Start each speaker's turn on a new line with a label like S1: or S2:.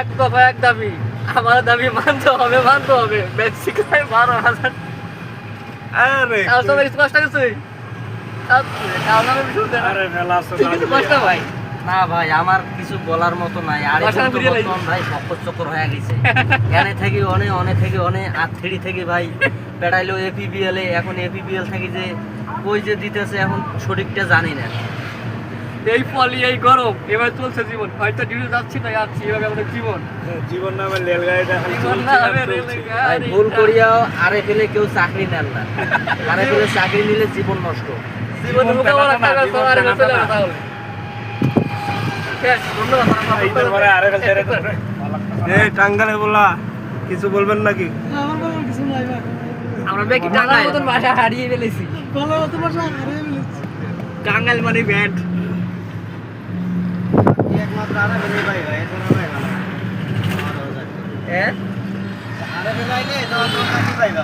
S1: এক দফা এক দাবি, আমার দাবি মানতে হবে, মানতে হবে। মেক্সিকোয় 12,000।
S2: আরে
S1: আর সবাই কিছু কষ্ট কিছুই কারণ আমি শুনতে
S2: আরে মেলা আছে
S1: কিছু কষ্ট ভাই।
S3: না ভাই আমার কিছু বলার মতো নাই আর
S1: বাসায়
S3: এখন তো
S1: ফিরে
S3: বর্তমান ভাই চক্কর চক্কর হয়ে গেছে এনে থেকে অনে থেকে অনে আর থ্রি থেকে ভাই পেড়াইলো এপিবিএল এ এখন এপিবিএল থেকে যে কই যে দিতেছে এখন সঠিকটা জানি না
S1: এই ফলি এই গরম এবার চলছে জীবন, হয়তো ডিউটি যাচ্ছি না যাচ্ছি, এভাবে আমাদের জীবন।
S2: জীবন নামে রেলগাড়িটা খালি
S1: জীবন
S2: চলছে
S1: না
S2: আর
S1: হবে
S2: চলছে।
S1: রেলে
S3: ভাই
S1: গাড়ি।
S3: ভুল করিয়াও আরে ফেলে কেউ চাকরি নেন না আরে ফেলে চাকরি নিলে জীবন নষ্ট
S1: জীবন
S2: জীবন
S1: মোকাবেলা
S2: পেলাতো না,
S1: থাকার
S2: জীবন
S1: সবার
S2: পেলাতো
S1: চলে
S2: না।
S1: যাবে তাহলে। শেষ, ধন্যবাদ।
S2: ঈদের পরে আরে ফেলতে রে এই টাঙ্গালে বলা কিছু বলবেন নাকি?
S1: আমরা বেকি টাঙ্গাইল মতন ভাষা হারিয়ে ফেলেছি। টাঙ্গাইল মানে ব্যান্ড।
S3: একমাত্র আরে ফেলে ভাই ভাই এজন্য ভাই ভালো
S1: হ্যাঁ
S3: আরে ফেলাইলে তো পাইবা